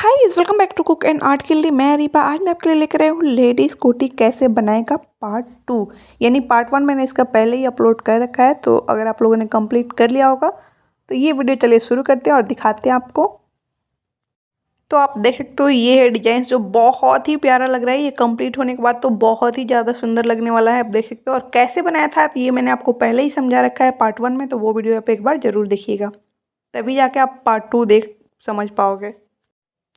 Hi welcome back to cook and art के लिए मैं रिपा। आज मैं आपके लिए लेकर आई हूँ लेडीज कोटी कैसे बनाएगा पार्ट 2। यानी पार्ट 1 मैंने इसका पहले ही अपलोड कर रखा है, तो अगर आप लोगों ने कंप्लीट कर लिया होगा तो ये वीडियो चलिए शुरू करते हैं और दिखाते हैं आपको। तो आप देख सकते हो ये है डिजाइन जो बहुत ही प्यारा लग रहा है। ये कंप्लीट होने के बाद तो बहुत ही ज़्यादा सुंदर लगने वाला है। आप देख सकते हो और कैसे बनाया था तो ये मैंने आपको पहले ही समझा रखा है पार्ट 1 में, तो वो वीडियो आप एक बार ज़रूर देखिएगा, तभी जाके आप पार्ट 2 देख समझ पाओगे।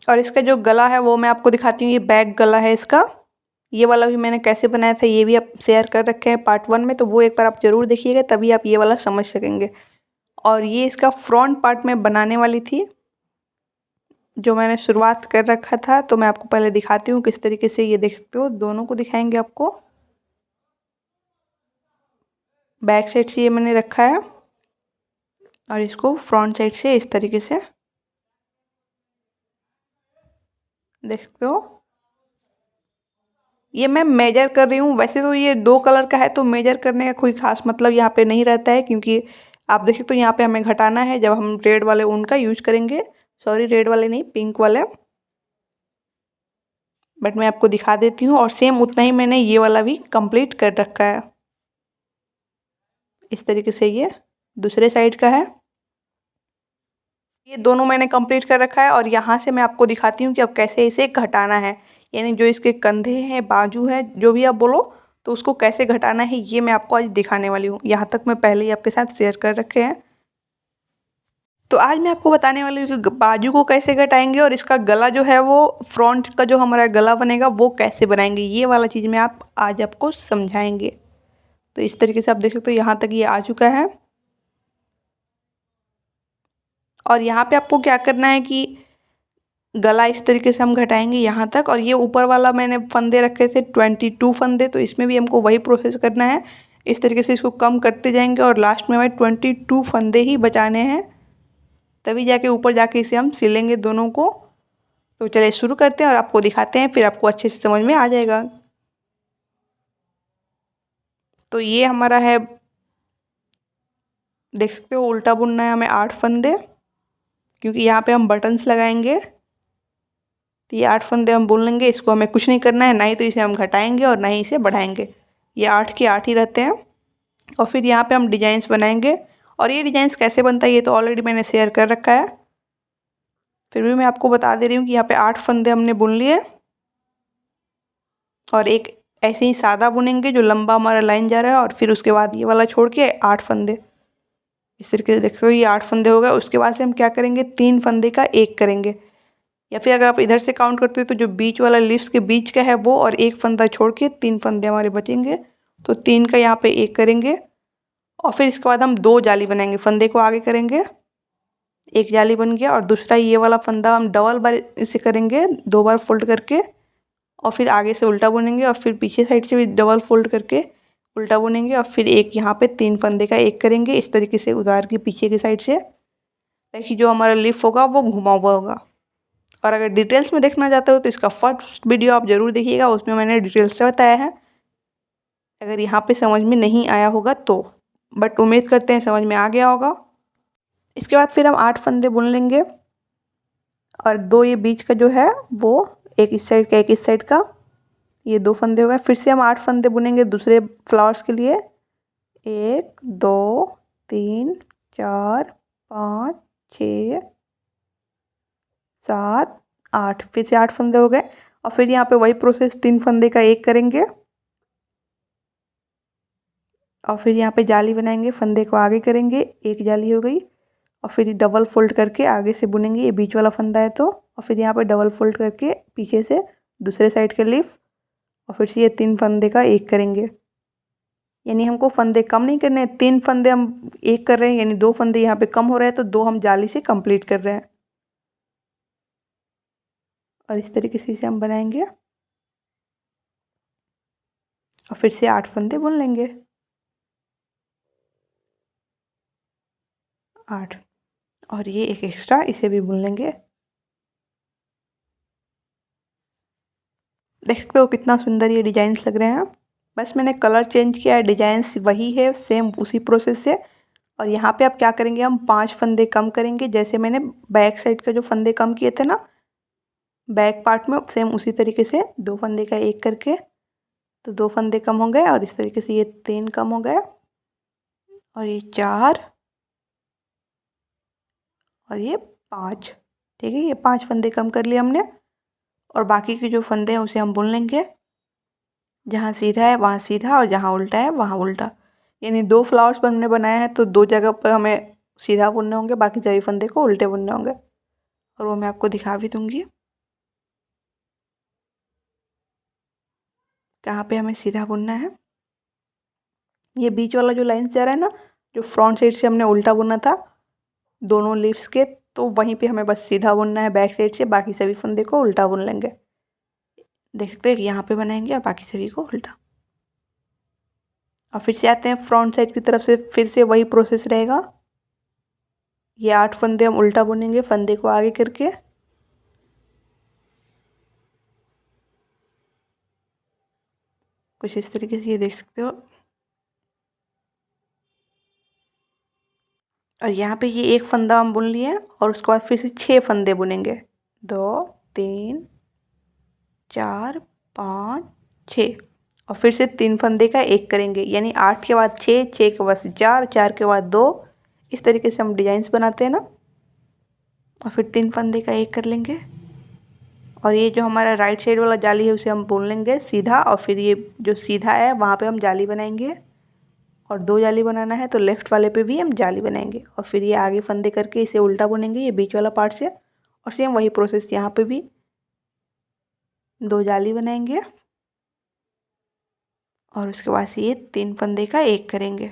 और इसका जो गला है वो मैं आपको दिखाती हूँ। ये बैक गला है इसका। ये वाला भी मैंने कैसे बनाया था ये भी आप शेयर कर रखे हैं पार्ट 1 में, तो वो एक बार आप ज़रूर देखिएगा, तभी आप ये वाला समझ सकेंगे। और ये इसका फ्रंट पार्ट में बनाने वाली थी, जो मैंने शुरुआत कर रखा था। तो मैं आपको पहले दिखाती हूँ किस तरीके से। ये देख सकते हो, दोनों को दिखाएंगे आपको। बैक साइड से ये मैंने रखा है और इसको फ्रंट साइड से इस तरीके से देख सकते हो। ये मैं मेजर कर रही हूँ। वैसे तो ये 2 कलर का है तो मेजर करने का कोई खास मतलब यहाँ पे नहीं रहता है, क्योंकि आप देखें तो यहाँ पे हमें घटाना है जब हम रेड वाले ऊन का यूज करेंगे। सॉरी, रेड वाले नहीं, पिंक वाले। बट मैं आपको दिखा देती हूँ और सेम उतना ही मैंने ये वाला भी कंप्लीट कर रखा है। इस तरीके से ये दूसरे साइड का है। ये दोनों मैंने कंप्लीट कर रखा है और यहाँ से मैं आपको दिखाती हूँ कि अब कैसे इसे घटाना है। यानी जो इसके कंधे हैं, बाजू है, जो भी आप बोलो, तो उसको कैसे घटाना है ये मैं आपको आज दिखाने वाली हूँ। यहाँ तक मैं पहले ही आपके साथ शेयर कर रखे हैं। तो आज मैं आपको बताने वाली हूँ कि बाजू को कैसे घटाएंगे और इसका गला जो है वो फ्रंट का जो हमारा गला बनेगा वो कैसे बनाएंगे। ये वाला चीज़ में आप आज आपको समझाएंगे। तो इस तरीके से आप देख सकते हो यहाँ तक ये आ चुका है। और यहाँ पे आपको क्या करना है कि गला इस तरीके से हम घटाएंगे यहाँ तक। और ये ऊपर वाला मैंने फंदे रखे थे 22 फंदे, तो इसमें भी हमको वही प्रोसेस करना है। इस तरीके से इसको कम करते जाएंगे और लास्ट में हमें 22 फंदे ही बचाने हैं, तभी जाके ऊपर जाके इसे हम सिलेंगे दोनों को। तो चलिए शुरू करते हैं और आपको दिखाते हैं, फिर आपको अच्छे से समझ में आ जाएगा। तो ये हमारा है, देख सकते हो, उल्टा बुनना है हमें 8 फंदे, क्योंकि यहाँ पे हम बटन्स लगाएंगे। तो ये 8 फंदे हम बुन लेंगे। इसको हमें कुछ नहीं करना है, ना ही तो इसे हम घटाएंगे और ना ही इसे बढ़ाएंगे। ये 8 के 8 ही रहते हैं। और फिर यहाँ पे हम डिजाइंस बनाएंगे। और ये डिजाइंस कैसे बनता है ये तो ऑलरेडी मैंने शेयर कर रखा है, फिर भी मैं आपको बता दे रही हूँ कि यहाँ पे 8 फंदे हमने बुन लिए। और एक ऐसे ही सादा बुनेंगे जो लंबा हमारा लाइन जा रहा है, और फिर उसके बाद ये वाला छोड़ के 8 फंदे। इस तरीके से देखते हो ये 8 फंदे हो गए। उसके बाद से हम क्या करेंगे, 3 फंदे का एक करेंगे। या फिर अगर आप इधर से काउंट करते हो तो जो बीच वाला लिप्स के बीच का है वो, और एक फंदा छोड़ के 3 फंदे हमारे बचेंगे। तो 3 का यहाँ पे एक करेंगे। और फिर इसके बाद हम 2 जाली बनाएंगे। फंदे को आगे करेंगे, एक जाली बन गया। और दूसरा ये वाला फंदा हम डबल बार इसे करेंगे, 2 बार फोल्ड करके, और फिर आगे से उल्टा बुनेंगे। और फिर पीछे साइड से भी डबल फोल्ड करके उल्टा बुनेंगे। और फिर एक यहाँ पे 3 फंदे का एक करेंगे, इस तरीके से उतार के पीछे की साइड से, ताकि जो हमारा लिप होगा वो घुमा हुआ होगा। और अगर डिटेल्स में देखना चाहते हो तो इसका फर्स्ट वीडियो आप ज़रूर देखिएगा, उसमें मैंने डिटेल्स से बताया है, अगर यहाँ पे समझ में नहीं आया होगा तो। बट उम्मीद करते हैं समझ में आ गया होगा। इसके बाद फिर हम 8 फंदे बुन लेंगे। और 2 ये बीच का जो है वो, एक इस साइड का एक इस साइड का, ये 2 फंदे हो गए। फिर से हम 8 फंदे बुनेंगे दूसरे फ्लावर्स के लिए। 1 2 3 4 5 6 7 8, फिर से 8 फंदे हो गए। और फिर यहाँ पे वही प्रोसेस, 3 फंदे का एक करेंगे। और फिर यहाँ पे जाली बनाएंगे, फंदे को आगे करेंगे, एक जाली हो गई। और फिर डबल फोल्ड करके आगे से बुनेंगे, ये बीच वाला फंदा है तो। और फिर यहाँ पे डबल फोल्ड करके पीछे से दूसरे साइड के लीफ। और फिर से ये 3 फंदे का एक करेंगे। यानी हमको फंदे कम नहीं करने हैं, 3 फंदे हम एक कर रहे हैं, यानी 2 फंदे यहाँ पे कम हो रहे हैं, तो 2 हम जाली से कंप्लीट कर रहे हैं। और इस तरीके से इसे हम बनाएंगे। और फिर से 8 फंदे बुन लेंगे, 8। और ये एक एक्स्ट्रा, इसे भी बुन लेंगे। देख सकते हो कितना सुंदर ये डिजाइन्स लग रहे हैं। बस मैंने कलर चेंज किया है, डिजाइन्स वही है, सेम उसी प्रोसेस से। और यहाँ पे आप क्या करेंगे, हम 5 फंदे कम करेंगे, जैसे मैंने बैक साइड का जो फंदे कम किए थे ना, बैक पार्ट में सेम उसी तरीके से 2 फंदे का एक करके, तो 2 फंदे कम हो गए और इस तरीके से ये 3 कम हो गए और ये 4 और ये 5। ठीक है, ये 5 फंदे कम कर लिए हमने और बाकी के जो फंदे हैं उसे हम बुन लेंगे। जहाँ सीधा है वहाँ सीधा और जहाँ उल्टा है वहाँ उल्टा, यानी 2 फ्लावर्स हमने बनाए हैं तो 2 जगह पर हमें सीधा बुनने होंगे, बाकी सभी फंदे को उल्टे बुनने होंगे और वो मैं आपको दिखा भी दूँगी कहाँ पे हमें सीधा बुनना है। ये बीच वाला जो लाइन जा रहा है ना, जो फ्रंट साइड से हमने उल्टा बुना था दोनों लीव्स के, तो वहीं पे हमें बस सीधा बुनना है बैक साइड से, बाकी सभी फंदे को उल्टा बुन लेंगे। देखते हैं कि यहाँ पे बनाएंगे और बाकी सभी को उल्टा। और फिर से आते हैं फ्रंट साइड की तरफ से, फिर से वही प्रोसेस रहेगा। ये 8 फंदे हम उल्टा बुनेंगे फंदे को आगे करके, कुछ इस तरीके से ये देख सकते हो। और यहाँ पे ये एक फंदा हम बुन लिए और उसके बाद फिर से 6 फंदे बुनेंगे, 2 3 4 5 6 और फिर से 3 फंदे का एक करेंगे, यानी 8 के बाद 6, 6 के बाद 4, 4 के बाद 2। इस तरीके से हम डिजाइन्स बनाते हैं ना। और फिर 3 फंदे का एक कर लेंगे और ये जो हमारा राइट साइड वाला जाली है उसे हम बुन लेंगे सीधा, और फिर ये जो सीधा है वहाँ पे हम जाली बनाएंगे और 2 जाली बनाना है तो लेफ्ट वाले पे भी हम जाली बनाएंगे और फिर ये आगे फंदे करके इसे उल्टा बुनेंगे ये बीच वाला पार्ट से, और सेम वही प्रोसेस यहाँ पे भी 2 जाली बनाएंगे और उसके बाद से ये 3 फंदे का एक करेंगे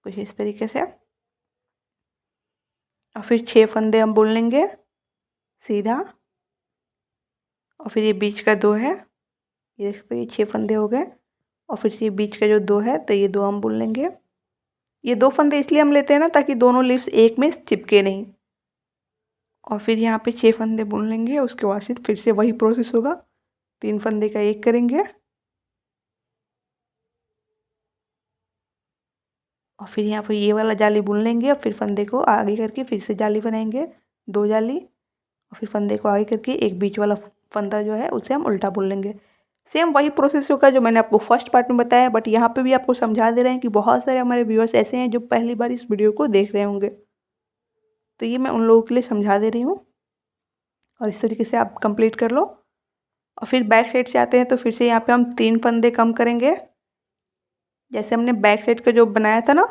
कुछ इस तरीके से। और फिर 6 फंदे हम बुन लेंगे सीधा और फिर ये बीच का 2 है, ये देखो ये 6 फंदे हो गए और फिर से ये बीच का जो 2 है तो ये 2 हम बुन लेंगे। ये 2 फंदे इसलिए हम लेते हैं ना ताकि दोनों लीव्स एक में चिपके नहीं। और फिर यहाँ पे 6 फंदे बुन लेंगे, उसके बाद से फिर से वही प्रोसेस होगा, 3 फंदे का एक करेंगे और फिर यहाँ पे ये वाला जाली बुन लेंगे और फिर फंदे को आगे करके फिर से जाली बनाएंगे 2 जाली और फिर फंदे को आगे करके एक बीच वाला फंदा जो है उसे हम उल्टा बुन लेंगे। सेम वही प्रोसेस होगा जो मैंने आपको फर्स्ट पार्ट में बताया, बट यहाँ पे भी आपको समझा दे रहे हैं कि बहुत सारे हमारे व्यूअर्स ऐसे हैं जो पहली बार इस वीडियो को देख रहे होंगे, तो ये मैं उन लोगों के लिए समझा दे रही हूँ और इस तरीके से आप कंप्लीट कर लो। और फिर बैक साइड से आते हैं तो फिर से यहाँ पे हम 3 फंदे कम करेंगे। जैसे हमने बैक साइड का जो बनाया था ना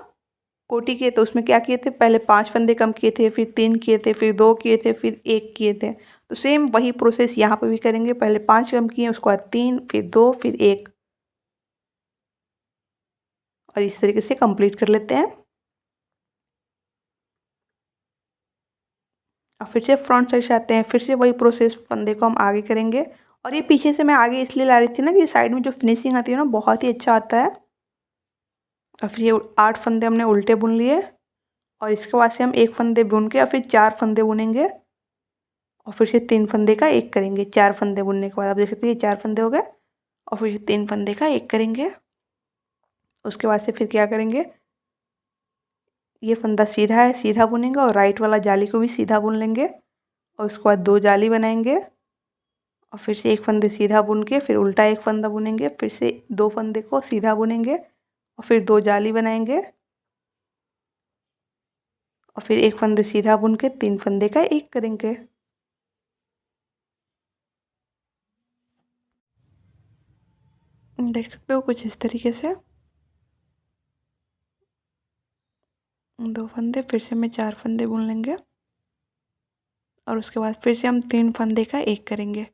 कोटी किए, तो उसमें क्या किए थे, पहले 5 फंदे कम किए थे, फिर 3 किए थे, फिर 2 किए थे, फिर 1 किए थे। तो सेम वही प्रोसेस यहाँ पे भी करेंगे, पहले 5 कम किए, उसके बाद 3, फिर 2, फिर 1 और इस तरीके से कंप्लीट कर लेते हैं। और फिर से फ्रंट साइड से आते हैं, फिर से वही प्रोसेस फंदे को हम आगे करेंगे। और ये पीछे से मैं आगे इसलिए ला रही थी ना कि साइड में जो फिनिशिंग आती है ना बहुत ही अच्छा आता है। और फिर ये 8 फंदे हमने उल्टे बुन लिए और इसके बाद से हम 1 फंदे बुन के और फिर 4 फंदे बुनेंगे और फिर से 3 फंदे का एक करेंगे। 4 फंदे बुनने के बाद आप देख सकते हैं 4 फंदे हो गए और फिर 3 फंदे का एक करेंगे। उसके बाद से फिर क्या करेंगे, ये फंदा सीधा है सीधा बुनेंगे और राइट वाला जाली को भी सीधा बुन लेंगे और उसके बाद 2 जाली बनाएंगे और फिर से 1 फंदे सीधा बुन के फिर उल्टा 1 फंदा बुनेंगे, फिर से 2 फंदे को सीधा बुनेंगे और फिर 2 जाली बनाएंगे और फिर 1 फंदे सीधा बुन के 3 फंदे का एक करेंगे। देख सकते हो कुछ इस तरीके से 2 फंदे, फिर से मैं 4 फंदे बुन लेंगे और उसके बाद फिर से हम 3 फंदे का एक करेंगे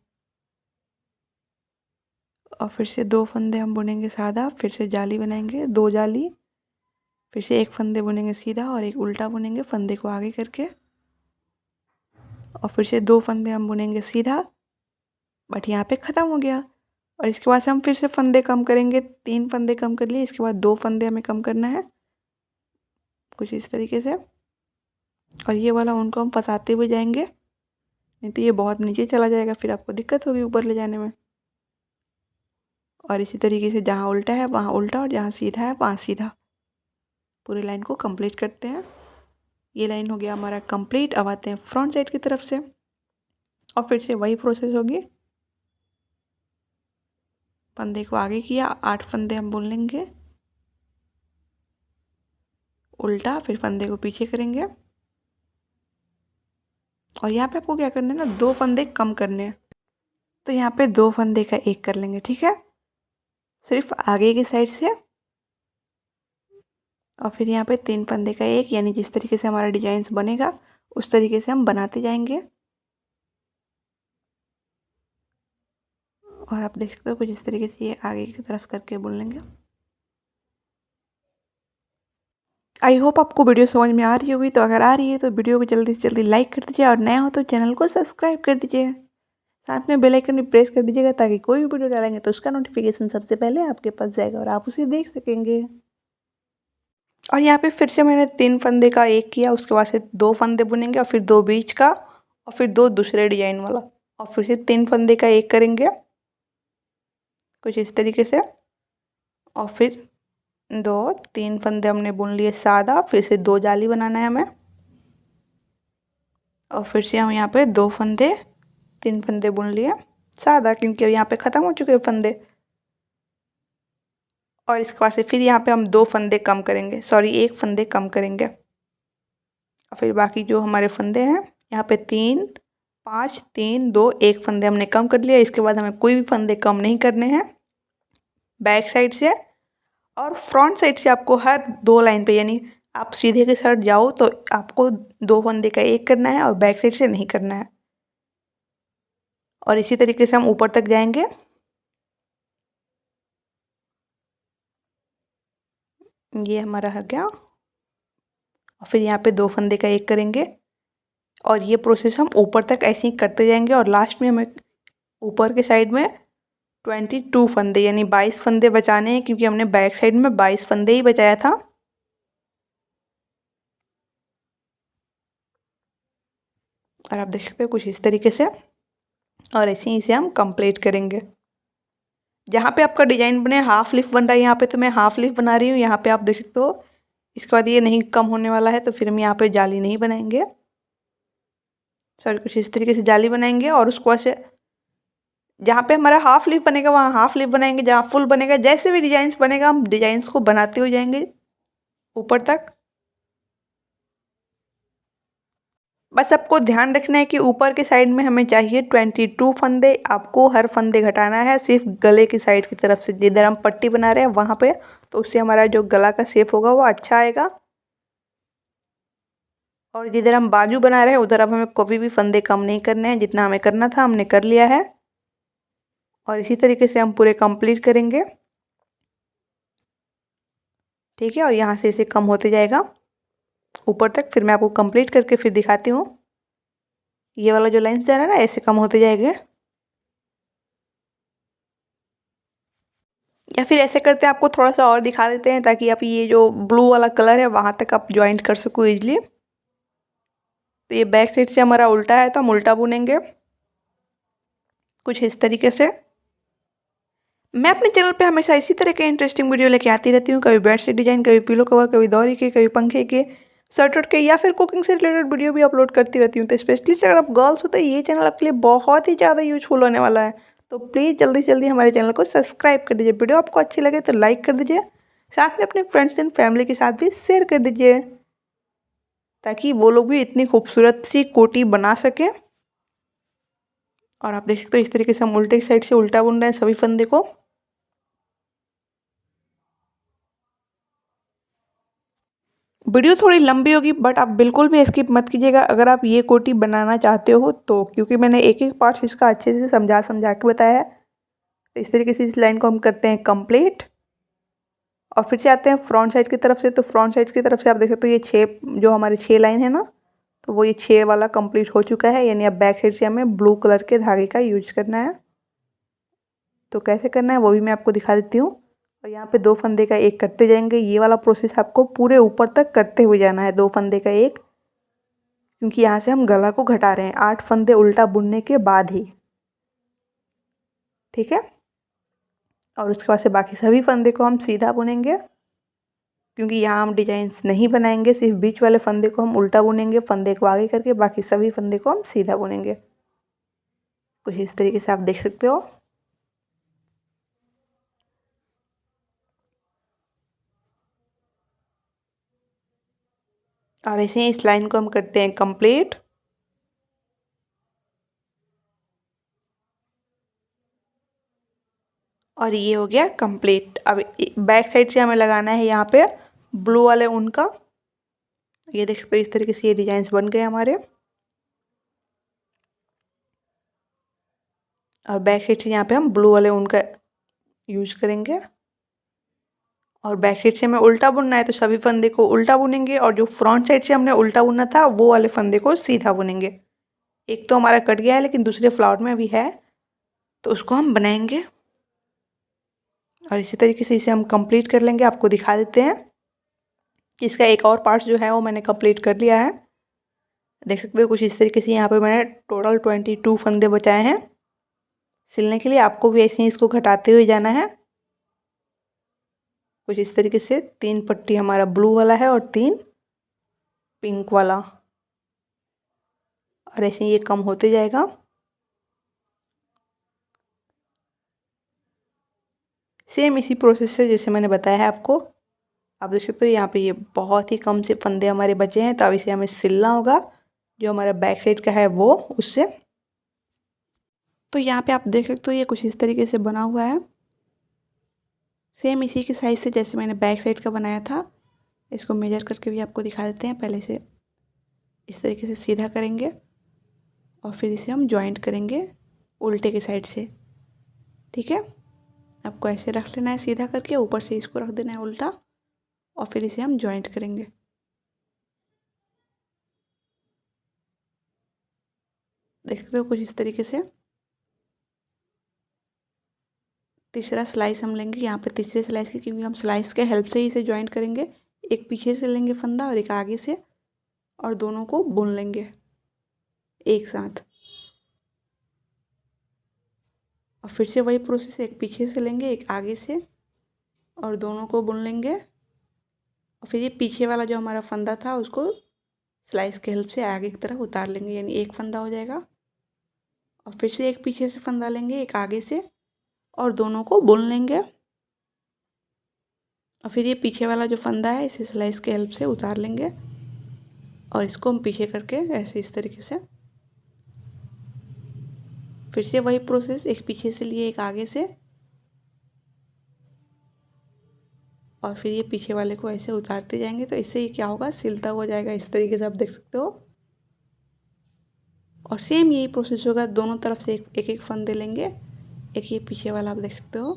और फिर से 2 फंदे हम बुनेंगे सादा, फिर से जाली बनाएंगे 2 जाली, फिर से 1 फंदे बुनेंगे सीधा और एक उल्टा बुनेंगे फंदे को आगे करके और फिर से 2 फंदे हम बुनेंगे सीधा, बट यहाँ पे ख़त्म हो गया। और इसके बाद से हम फिर से फंदे कम करेंगे, 3 फंदे कम कर लिए, इसके बाद 2 फंदे हमें कम करना है कुछ इस तरीके से। और ये वाला उनको हम फंसाते हुए जाएंगे, नहीं तो ये बहुत नीचे चला जाएगा, फिर आपको दिक्कत होगी ऊपर ले जाने में। और इसी तरीके से जहाँ उल्टा है वहाँ उल्टा और जहाँ सीधा है वहाँ सीधा, पूरी लाइन को कंप्लीट करते हैं। ये लाइन हो गया हमारा कंप्लीट। अब आते हैं फ्रंट साइड की तरफ से और फिर से वही प्रोसेस होगी। फंदे को आगे किया, 8 फंदे हम बुन लेंगे उल्टा, फिर फंदे को पीछे करेंगे और यहाँ पे आपको क्या करना है ना, 2 फंदे कम करने हैं। तो यहाँ पे 2 फंदे का एक कर लेंगे, ठीक है, सिर्फ आगे की साइड से। और फिर यहाँ पे 3 फंदे का एक, यानी जिस तरीके से हमारा डिजाइन बनेगा उस तरीके से हम बनाते जाएंगे। और आप देख सकते हो कुछ इस तरीके से ये आगे की तरफ करके बुन लेंगे। आई होप आपको वीडियो समझ में आ रही होगी। तो अगर आ रही है तो वीडियो को जल्दी से जल्दी लाइक कर दीजिए और नया हो तो चैनल को सब्सक्राइब कर दीजिए। साथ में बेल आइकन भी प्रेस कर दीजिएगा ताकि कोई भी वीडियो डालेंगे तो उसका नोटिफिकेशन सबसे पहले आपके पास जाएगा और आप उसे देख सकेंगे। और यहाँ पे फिर से मैंने 3 फंदे का एक किया, उसके बाद से 2 फंदे बुनेंगे और फिर 2 बीच का और फिर 2 दूसरे डिजाइन वाला और फिर से 3 फंदे का एक करेंगे कुछ इस तरीके से। और फिर 3 फंदे हमने बुन लिए सादा, फिर से 2 जाली बनाना है हमें और फिर से हम यहाँ पे 2 फंदे 3 फंदे बुन लिए सादा, क्योंकि यहाँ पे ख़त्म हो चुके हैं फंदे। और इसके बाद से फिर यहाँ पे हम 2 फंदे कम करेंगे, सॉरी 1 फंदे कम करेंगे और फिर बाकी जो हमारे फंदे हैं यहाँ पे 3 5 3 2 1 फंदे हमने कम कर लिया। इसके बाद हमें कोई भी फंदे कम नहीं करने हैं बैक साइड से। और फ्रंट साइड से आपको हर 2 लाइन पे, यानी आप सीधे के साइड जाओ तो आपको 2 फंदे का एक करना है और बैक साइड से नहीं करना है। और इसी तरीके से हम ऊपर तक जाएंगे। ये हमारा हो गया और फिर यहाँ पे 2 फंदे का एक करेंगे और ये प्रोसेस हम ऊपर तक ऐसे ही करते जाएंगे। और लास्ट में हमें ऊपर के साइड में 22 फंदे यानी 22 फंदे बचाने हैं, क्योंकि हमने बैक साइड में 22 फंदे ही बचाया था। और आप देख सकते हो कुछ इस तरीके से। और ऐसे ही इसे हम कंप्लीट करेंगे। जहाँ पे आपका डिजाइन बने हाफ लीफ बन रहा है, यहाँ पे तो मैं हाफ लीफ बना रही हूँ, यहाँ पे आप देख सकते हो। इसके बाद ये नहीं कम होने वाला है तो फिर हम यहाँ पे जाली नहीं बनाएंगे, सॉरी कुछ इस तरीके से जाली बनाएंगे। और उसको ऐसे जहाँ पे हमारा हाफ लीफ बनेगा वहाँ हाफ लीफ बनाएंगे, जहाँ फुल बनेगा जैसे भी डिजाइंस बनेगा हम डिजाइंस को बनाते हो जाएंगे ऊपर तक। बस आपको ध्यान रखना है कि ऊपर के साइड में हमें चाहिए 22 फंदे। आपको हर फंदे घटाना है सिर्फ गले की साइड की तरफ से, जिधर हम पट्टी बना रहे हैं वहाँ पे, तो उससे हमारा जो गला का शेप होगा वो अच्छा आएगा। और जिधर हम बाजू बना रहे हैं उधर अब हमें कभी भी फंदे कम नहीं करने हैं, जितना हमें करना था हमने कर लिया है। और इसी तरीके से हम पूरे कंप्लीट करेंगे, ठीक है। और यहाँ से इसे कम होते जाएगा ऊपर तक, फिर मैं आपको कंप्लीट करके फिर दिखाती हूँ। ये वाला जो लाइन जा रहा है ना ऐसे कम होते जाएंगे, या फिर ऐसे करते हैं आपको थोड़ा सा और दिखा देते हैं ताकि आप ये जो ब्लू वाला कलर है वहाँ तक आप ज्वाइंट कर सको इजली। तो ये बैक साइड से हमारा उल्टा है तो हम उल्टा बुनेंगे कुछ इस तरीके से। मैं अपने चैनल पे हमेशा इसी तरह के इंटरेस्टिंग वीडियो लेके आती रहती हूँ, कभी बेडशीट डिजाइन, कभी पिलो कवर, कभी दौरी के, कभी पंखे के, शर्ट के, या फिर कुकिंग से रिलेटेड वीडियो भी अपलोड करती रहती हूँ। तो स्पेशली अगर आप गर्ल्स हो तो ये चैनल आपके लिए बहुत ही ज़्यादा यूजफुल होने वाला है। तो प्लीज़ जल्दी से जल्दी हमारे चैनल को सब्सक्राइब कर दीजिए। वीडियो आपको अच्छी लगे तो लाइक कर दीजिए, साथ में अपने फ्रेंड्स एंड फैमिली के साथ भी शेयर कर दीजिए ताकि वो लोग भी इतनी खूबसूरत सी कोटी बना सकें। और आप देख सकते हो इस तरीके से हम उल्टे साइड से उल्टा बुन रहे हैं सभी फंदे को। वीडियो थोड़ी लंबी होगी बट आप बिल्कुल भी स्किप मत कीजिएगा अगर आप ये कोटी बनाना चाहते हो तो, क्योंकि मैंने एक एक पार्ट इसका अच्छे से समझा समझा के बताया है। तो इस तरीके से इस लाइन को हम करते हैं कंप्लीट। और फिर से आते हैं फ्रंट साइड की तरफ से। तो फ्रंट साइड की तरफ से आप देख सकते हो ये 6 जो हमारी 6 लाइन है ना, तो वो ये 6 वाला कंप्लीट हो चुका है, यानी अब बैक साइड से हमें ब्लू कलर के धागे का यूज करना है। तो कैसे करना है वो भी मैं आपको दिखा देती हूँ। और यहाँ पे 2 फंदे का एक करते जाएंगे, ये वाला प्रोसेस आपको पूरे ऊपर तक करते हुए जाना है 2 फंदे का एक, क्योंकि यहाँ से हम गला को घटा रहे हैं 8 फंदे उल्टा बुनने के बाद ही, ठीक है। और उसके बाद से बाकी सभी फंदे को हम सीधा बुनेंगे। क्योंकि यहाँ हम डिजाइंस नहीं बनाएंगे, सिर्फ बीच वाले फंदे को हम उल्टा बुनेंगे, फंदे को आगे करके, बाकी सभी फंदे को हम सीधा बुनेंगे। कुछ इस तरीके से आप देख सकते हो। और ऐसे ही इस लाइन को हम करते हैं कंप्लीट। और ये हो गया कंप्लीट। अब बैक साइड से हमें लगाना है यहाँ पे ब्लू वाले ऊन का। ये देख सकते हो, इस तरीके से ये डिजाइन बन गए हमारे। और बैक साइड से यहाँ पे हम ब्लू वाले ऊन का यूज करेंगे। और बैक साइड से हमें उल्टा बुनना है तो सभी फंदे को उल्टा बुनेंगे, और जो फ्रंट साइड से हमने उल्टा बुनना था वो वाले फंदे को सीधा बुनेंगे। एक तो हमारा कट गया है लेकिन दूसरे फ्लावर में भी है, तो उसको हम बनाएंगे। और इसी तरीके से इसे हम कंप्लीट कर लेंगे। आपको दिखा देते हैं कि इसका एक और पार्ट जो है वो मैंने कंप्लीट कर लिया है। देख सकते हो कुछ इस तरीके से। यहाँ पे मैंने टोटल 22 फंदे बचाए हैं सिलने के लिए। आपको भी ऐसे ही इसको घटाते हुए जाना है। कुछ इस तरीके से 3 पट्टी हमारा ब्लू वाला है और 3 पिंक वाला, और ऐसे ही ये कम होते जाएगा। सेम इसी प्रोसेस से जैसे मैंने बताया है आपको। आप देख सकते हो यहाँ पे ये बहुत ही कम से फंदे हमारे बचे हैं, तो अब इसे हमें सिलना होगा जो हमारा बैक साइड का है वो उससे। तो यहाँ पे आप देख सकते हो ये कुछ इस तरीके से बना हुआ है, सेम इसी के साइज से जैसे मैंने बैक साइड का बनाया था। इसको मेजर करके भी आपको दिखा देते हैं। पहले से इस तरीके से सीधा करेंगे और फिर इसे हम जॉइंट करेंगे उल्टे के साइड से। ठीक है, आपको ऐसे रख लेना है सीधा करके, ऊपर से इसको रख देना है उल्टा, और फिर इसे हम जॉइंट करेंगे। देख सकते हो कुछ इस तरीके से। तीसरा स्लाइस हम लेंगे यहाँ पे, तीसरे स्लाइस की, क्योंकि हम स्लाइस के हेल्प से ही इसे जॉइंट करेंगे। एक पीछे से लेंगे फंदा और एक आगे से, और दोनों को बुन लेंगे एक साथ। और फिर से वही प्रोसेस, एक पीछे से लेंगे एक आगे से, और दोनों को बुन लेंगे। और फिर ये पीछे वाला जो हमारा फंदा था उसको स्लाइस के हेल्प से आगे की तरफ उतार लेंगे, यानी एक फंदा हो जाएगा। और फिर से एक पीछे से फंदा लेंगे एक आगे से, और दोनों को बुन लेंगे। और फिर ये पीछे वाला जो फंदा है इसे स्लाइस के हेल्प से उतार लेंगे, और इसको हम पीछे करके ऐसे इस तरीके से। फिर से वही प्रोसेस, एक पीछे से लिए एक आगे से, और फिर ये पीछे वाले को ऐसे उतारते जाएंगे। तो इससे ये क्या होगा, सिलता हुआ जाएगा इस तरीके से, आप देख सकते हो। और सेम यही प्रोसेस होगा, दोनों तरफ से एक एक फंदे लेंगे। एक ये पीछे वाला आप देख सकते हो,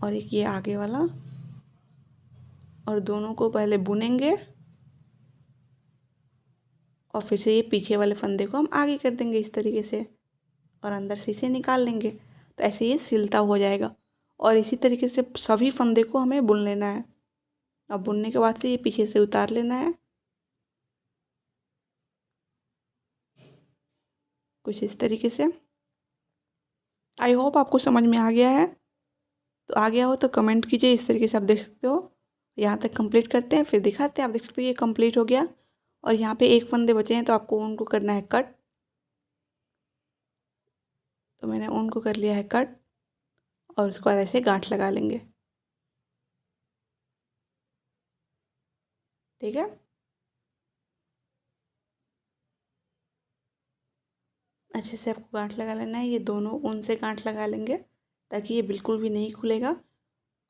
और एक ये आगे वाला, और दोनों को पहले बुनेंगे, और फिर से ये पीछे वाले फंदे को हम आगे कर देंगे इस तरीके से, और अंदर से इसे निकाल लेंगे। तो ऐसे ये सिलता हो जाएगा। और इसी तरीके से सभी फंदे को हमें बुन लेना है। अब बुनने के बाद से ये पीछे से उतार लेना है कुछ इस तरीके से। आई होप आपको समझ में आ गया है। तो आ गया हो तो कमेंट कीजिए। इस तरीके से आप देख सकते हो। यहाँ तक कंप्लीट करते हैं फिर दिखाते हैं। आप देख सकते हो ये कंप्लीट हो गया, और यहाँ पे एक फंदे बचे हैं तो आपको उनको करना है कट। तो मैंने उनको कर लिया है कट, और उसके बाद ऐसे गांठ लगा लेंगे। ठीक है, अच्छे से आपको गांठ लगा लेना है। ये दोनों ऊन से गांठ लगा लेंगे ताकि ये बिल्कुल भी नहीं खुलेगा।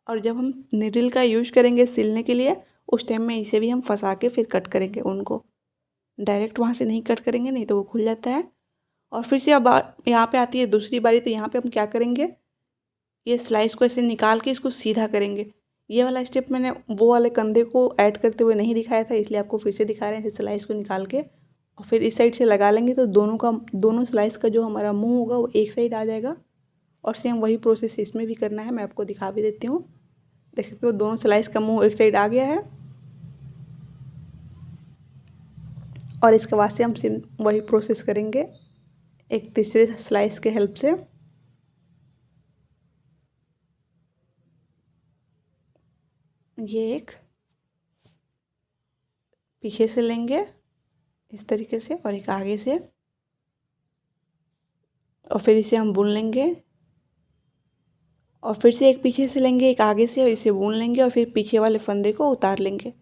और जब हम निडल का यूज करेंगे सिलने के लिए, उस टाइम में इसे भी हम फंसा के फिर कट करेंगे ऊन को। डायरेक्ट वहाँ से नहीं कट करेंगे, नहीं तो वो खुल जाता है। और फिर से अब यहाँ पे आती है दूसरी बारी। तो यहाँ पे हम क्या करेंगे, ये स्लाइस को ऐसे निकाल के इसको सीधा करेंगे। ये वाला स्टेप मैंने वो वाले कंधे को ऐड करते हुए नहीं दिखाया था, इसलिए आपको फिर से दिखा रहे हैं। इसे स्लाइस को निकाल के और फिर इस साइड से लगा लेंगे, तो दोनों स्लाइस का जो हमारा मुंह होगा वो एक साइड आ जाएगा। और सेम वही प्रोसेस इसमें भी करना है। मैं आपको दिखा भी देती हूँ। देख सकते हो दोनों स्लाइस का मुंह एक साइड आ गया है। और इसके बाद से हम सेम वही प्रोसेस करेंगे एक तीसरे स्लाइस के हेल्प से। ये एक, पीछे से लेंगे इस तरीके से और एक आगे से, और फिर इसे हम बुन लेंगे, और फिर से एक पीछे से लेंगे, एक आगे से, और इसे बुन लेंगे और फिर पीछे वाले फंदे को उतार लेंगे।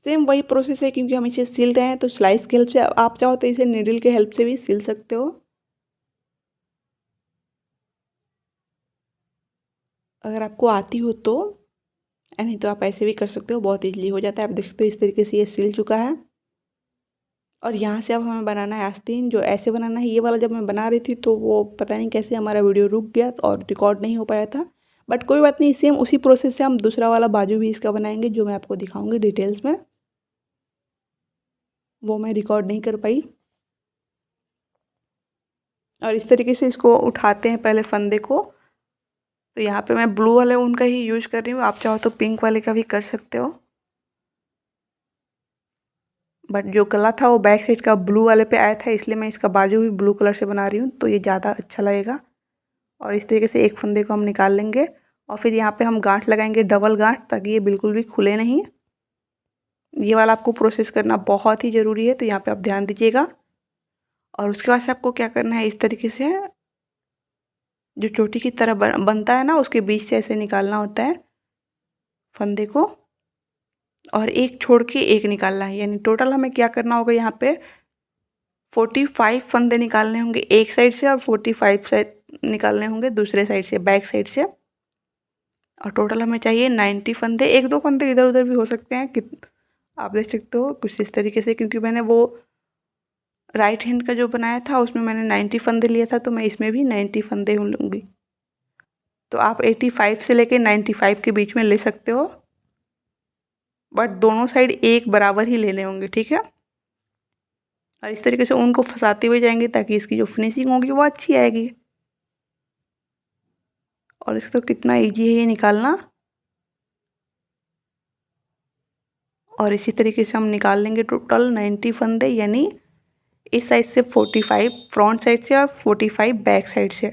सेम वही प्रोसेस है, क्योंकि हम इसे सिल रहे हैं तो स्लाइस की हेल्प से, आप चाहो तो इसे नीडल के हेल्प से भी सिल सकते हो। अगर आपको आती हो तो, नहीं तो आप ऐसे भी कर सकते हो, बहुत ईजिली हो जाता है। आप देख सकते हो इस तरीके से ये सिल चुका है। और यहाँ से अब हमें बनाना है आस्तीन। जो ऐसे बनाना है, ये वाला जब मैं बना रही थी तो वो पता नहीं कैसे हमारा वीडियो रुक गया और रिकॉर्ड नहीं हो पाया था, बट कोई बात नहीं। सेम उसी प्रोसेस से हम दूसरा वाला बाजू भी इसका बनाएंगे, जो मैं आपको दिखाऊंगी डिटेल्स में। वो मैं रिकॉर्ड नहीं कर पाई। और इस तरीके से इसको उठाते हैं पहले फंदे को। तो यहाँ पे मैं ब्लू वाले ऊन का ही यूज कर रही हूँ, आप चाहो तो पिंक वाले का भी कर सकते हो। बट जो गला था वो बैक साइड का ब्लू वाले पे आया था, इसलिए मैं इसका बाजू भी ब्लू कलर से बना रही हूँ, तो ये ज़्यादा अच्छा लगेगा। और इस तरीके से एक फंदे को हम निकाल लेंगे और फिर यहाँ पे हम गांठ लगाएंगे, डबल गांठ, ताकि ये बिल्कुल भी खुले नहीं। ये वाला आपको प्रोसेस करना बहुत ही ज़रूरी है, तो यहाँ पे आप ध्यान दीजिएगा। और उसके बाद से आपको क्या करना है, इस तरीके से जो चोटी की तरह बनता है ना, उसके बीच से ऐसे निकालना होता है फंदे को, और एक छोड़ के एक निकालना है। यानी टोटल हमें क्या करना होगा, यहाँ पे 45 फंदे निकालने होंगे एक साइड से और 45 साइड निकालने होंगे दूसरे साइड से, बैक साइड से। और टोटल हमें चाहिए 90 फंदे। एक दो फंदे इधर उधर भी हो सकते हैं, कि आप देख सकते हो कुछ इस तरीके से, क्योंकि मैंने वो राइट हैंड का जो बनाया था उसमें मैंने 90 फंदे लिया था, तो मैं इसमें भी 90 फंदे लूँगी। तो आप 85 से लेके 95 के बीच में ले सकते हो, बट दोनों साइड एक बराबर ही लेने होंगे, ठीक है। और इस तरीके से ऊन को फंसाते हुए जाएंगे, ताकि इसकी जो फिनिशिंग होगी वो अच्छी आएगी। और इसको तो कितना इजी है ये निकालना। और इसी तरीके से हम निकाल लेंगे टोटल 90 फंदे, यानी इस साइड से 45 फ्रंट साइड से और 45 बैक साइड से,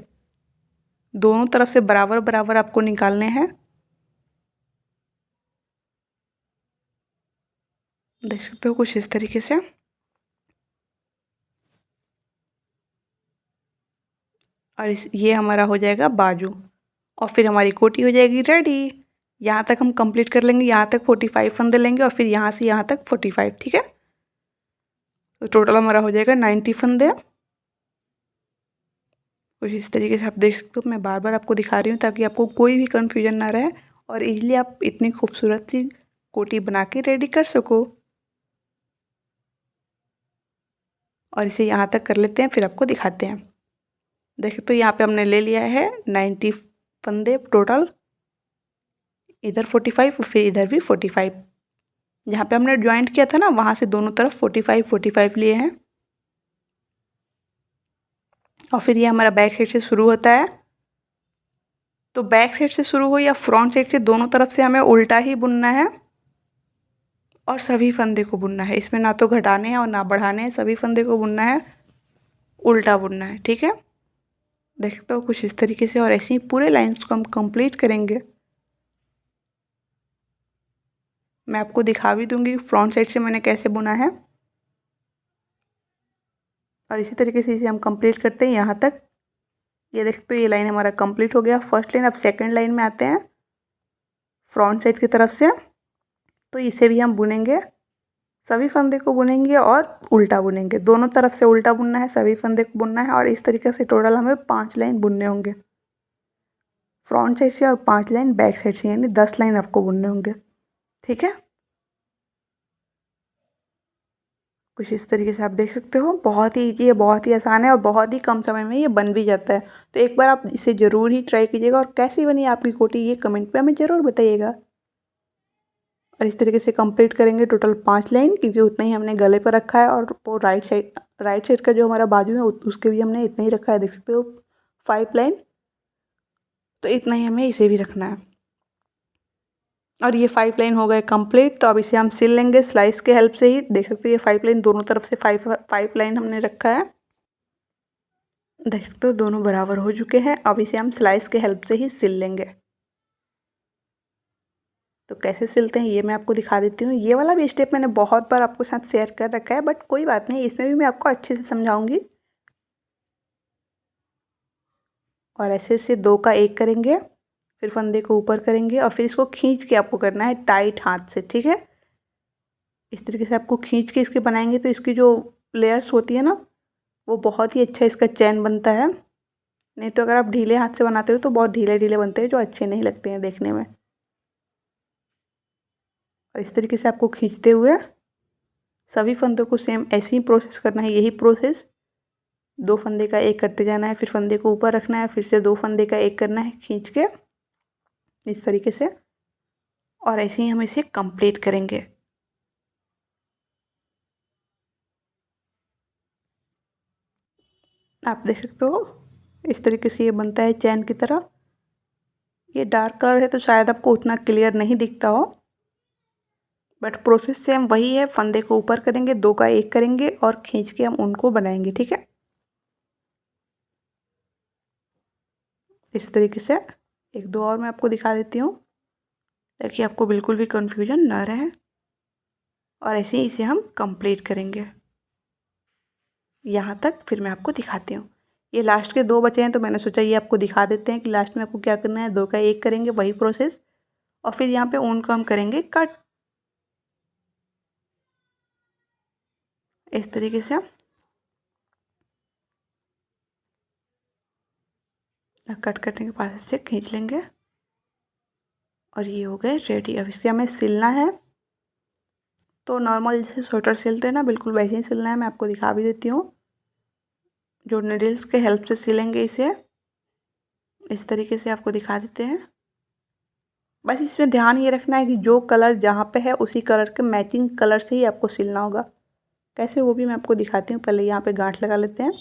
दोनों तरफ से बराबर बराबर आपको निकालने हैं। देख सकते हो कुछ इस तरीके से। और ये हमारा हो जाएगा बाजू, और फिर हमारी कोटी हो जाएगी रेडी। यहाँ तक हम कंप्लीट कर लेंगे, यहाँ तक 45 फंदे लेंगे और फिर यहाँ से यहाँ तक 45, ठीक है। तो टोटल हमारा हो जाएगा 90 फंदे। कुछ इस तरीके से आप देख सकते हो, मैं बार बार आपको दिखा रही हूँ ताकि आपको कोई भी कन्फ्यूजन ना रहे और इजीली आप इतनी खूबसूरत सी कोटी बना के रेडी कर सको। और इसे यहाँ तक कर लेते हैं, फिर आपको दिखाते हैं। देखिए तो यहाँ पे हमने ले लिया है 90 फंदे टोटल, इधर 45 और फिर इधर भी 45। जहाँ पे हमने ज्वाइंट किया था ना, वहाँ से दोनों तरफ 45 लिए हैं। और फिर ये हमारा बैक साइड से शुरू होता है। तो बैक साइड से शुरू हो या फ्रंट साइड से, दोनों तरफ से हमें उल्टा ही बुनना है और सभी फंदे को बुनना है। इसमें ना तो घटाने हैं और ना बढ़ाने हैं, सभी फंदे को बुनना है, उल्टा बुनना है, ठीक है। देखते हो कुछ इस तरीके से, और ऐसे ही पूरे लाइंस को हम कंप्लीट करेंगे। मैं आपको दिखा भी दूंगी फ्रंट साइड से मैंने कैसे बुना है। और इसी तरीके से इसे हम कंप्लीट करते हैं यहाँ तक। ये देखते हो ये लाइन हमारा कंप्लीट हो गया, फर्स्ट लाइन। अब सेकंड लाइन में आते हैं फ्रंट साइड की तरफ से। तो इसे भी हम बुनेंगे, सभी फंदे को बुनेंगे और उल्टा बुनेंगे, दोनों तरफ से उल्टा बुनना है, सभी फंदे को बुनना है। और इस तरीके से टोटल हमें 5 लाइन बुनने होंगे फ्रंट साइड से और 5 लाइन बैक साइड से, यानी 10 लाइन आपको बुनने होंगे, ठीक है। कुछ इस तरीके से आप देख सकते हो, बहुत ही ईजी है, बहुत ही आसान है और बहुत ही कम समय में ये बन भी जाता है। तो एक बार आप इसे ज़रूर ही ट्राई कीजिएगा, और कैसी बनी आपकी कोटी ये कमेंट पे हमें ज़रूर बताइएगा। और इस तरीके से कंप्लीट करेंगे टोटल 5 लाइन, क्योंकि उतना ही हमने गले पर रखा है। और वो राइट साइड का जो हमारा बाजू है उसके भी हमने इतना ही रखा है, देख सकते हो 5 लाइन। तो इतना ही हमें इसे भी रखना है। और ये 5 लाइन हो गए कंप्लीट। तो अब इसे हम सिल लेंगे स्लाइस के हेल्प से ही। देख सकते हो ये 5 लाइन, दोनों तरफ से 5 लाइन हमने रखा है। देख सकते हो दोनों बराबर हो चुके हैं। अब इसे हम स्लाइस के हेल्प से ही सिल लेंगे। तो कैसे सिलते हैं ये मैं आपको दिखा देती हूँ। ये वाला भी स्टेप मैंने बहुत बार आपके साथ शेयर कर रखा है, बट कोई बात नहीं, इसमें भी मैं आपको अच्छे से समझाऊंगी। और ऐसे ऐसे 2 का 1 करेंगे, फिर फंदे को ऊपर करेंगे और फिर इसको खींच के आपको करना है टाइट हाथ से, ठीक है। इस तरीके से आपको खींच के इसके बनाएंगे तो इसकी जो लेयर्स होती है ना, वो बहुत ही अच्छा इसका चैन बनता है। नहीं तो अगर आप ढीले हाथ से बनाते हो तो बहुत ढीले ढीले बनते हैं, जो अच्छे नहीं लगते हैं देखने में। और इस तरीके से आपको खींचते हुए सभी फंदों को सेम ऐसे ही प्रोसेस करना है, यही प्रोसेस। 2 फंदे का 1 करते जाना है, फिर फंदे को ऊपर रखना है, फिर से 2 फंदे का 1 करना है खींच के, इस तरीके से। और ऐसे ही हम इसे कंप्लीट करेंगे। आप देख सकते हो इस तरीके से ये बनता है चैन की तरह। ये डार्क कलर है तो शायद आपको उतना क्लियर नहीं दिखता हो, बट प्रोसेस सेम वही है। फंदे को ऊपर करेंगे, 2 का 1 करेंगे और खींच के हम उनको बनाएंगे, ठीक है। इस तरीके से 1-2 और मैं आपको दिखा देती हूँ ताकि आपको बिल्कुल भी कन्फ्यूजन ना रहे। और ऐसे ही इसे हम कंप्लीट करेंगे यहाँ तक, फिर मैं आपको दिखाती हूँ। ये लास्ट के 2 बचे हैं तो मैंने सोचा ये आपको दिखा देते हैं कि लास्ट में आपको क्या करना है। 2 का 1 करेंगे, वही प्रोसेस। और फिर यहाँ पे ऊन को हम करेंगे कट, इस तरीके से। कट करने के पास से खींच लेंगे और ये हो गए रेडी। अब इसे हमें सिलना है तो नॉर्मल जैसे स्वेटर सिलते हैं ना, बिल्कुल वैसे ही सिलना है। मैं आपको दिखा भी देती हूँ। जो नीडल्स के हेल्प से सिलेंगे इसे, इस तरीके से आपको दिखा देते हैं। बस इसमें ध्यान ये रखना है कि जो कलर जहाँ पे है उसी कलर के मैचिंग कलर से ही आपको सिलना होगा। कैसे वो भी मैं आपको दिखाती हूँ। पहले यहाँ पे गांठ लगा लेते हैं,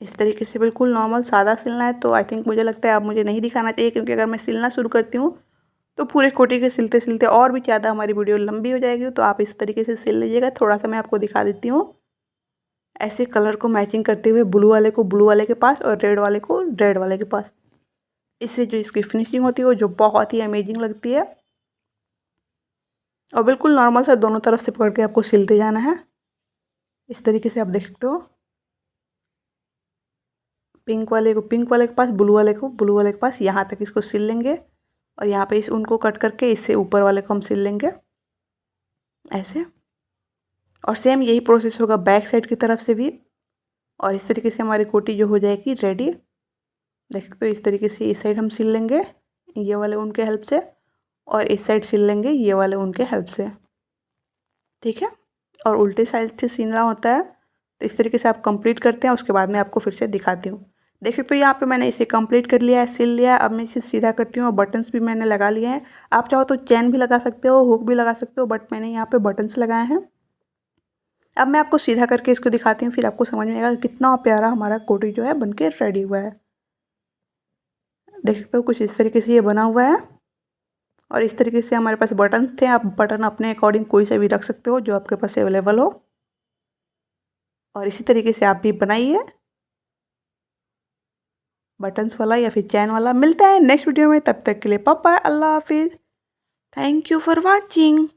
इस तरीके से बिल्कुल नॉर्मल सादा सिलना है। तो आई थिंक मुझे लगता है अब मुझे नहीं दिखाना चाहिए, क्योंकि अगर मैं सिलना शुरू करती हूँ तो पूरे कोटी के सिलते सिलते और भी ज़्यादा हमारी वीडियो लंबी हो जाएगी। तो आप इस तरीके से सिल लीजिएगा। थोड़ा सा मैं आपको दिखा देती हूँ। ऐसे कलर को मैचिंग करते हुए ब्लू वाले को ब्लू वाले के पास और रेड वाले को रेड वाले के पास। इससे जो इसकी फिनिशिंग होती है वो जो बहुत ही अमेजिंग लगती है। और बिल्कुल नॉर्मल सा दोनों तरफ से पकड़ के आपको सिलते जाना है। इस तरीके से आप देख सकते हो। पिंक वाले को पिंक वाले के पास, ब्लू वाले को ब्लू वाले के पास, यहाँ तक इसको सिल लेंगे। और यहाँ पे इस उनको कट करके इससे ऊपर वाले को हम सिल लेंगे ऐसे। और सेम यही प्रोसेस होगा बैक साइड की तरफ से भी। और इस तरीके से हमारी कोटी जो हो जाएगी रेडी। देख सकते हो इस तरीके से इस साइड हम सिल लेंगे ये वाले उनके हेल्प से, और इस साइड सिल लेंगे ये वाले उनके हेल्प से, ठीक है। और उल्टे साइड से सिलना होता है। तो इस तरीके से आप कंप्लीट करते हैं। उसके बाद मैं आपको फिर से दिखाती हूँ। देखिए तो यहाँ पे मैंने इसे कंप्लीट कर लिया है, सिल लिया है। अब मैं इसे सीधा करती हूँ और बटन्स भी मैंने लगा लिए हैं। आप चाहो तो चैन भी लगा सकते हो, हुक भी लगा सकते हो, बट मैंने यहाँ पे बटन्स लगाए हैं। अब मैं आपको सीधा करके इसको दिखाती हूँ, फिर आपको समझ में आएगा कि कितना प्यारा हमारा कोटी जो है बनके रेडी हुआ है। देख सकते हो कुछ इस तरीके से ये बना हुआ है। और इस तरीके से हमारे पास बटन्स थे। आप बटन अपने अकॉर्डिंग कोई से भी रख सकते हो जो आपके पास अवेलेबल हो। और इसी तरीके से आप भी बनाइए बटन्स वाला या फिर चैन वाला। मिलता है नेक्स्ट वीडियो में, तब तक के लिए बाय बाय, अल्लाह हाफिज़। Thank you for watching.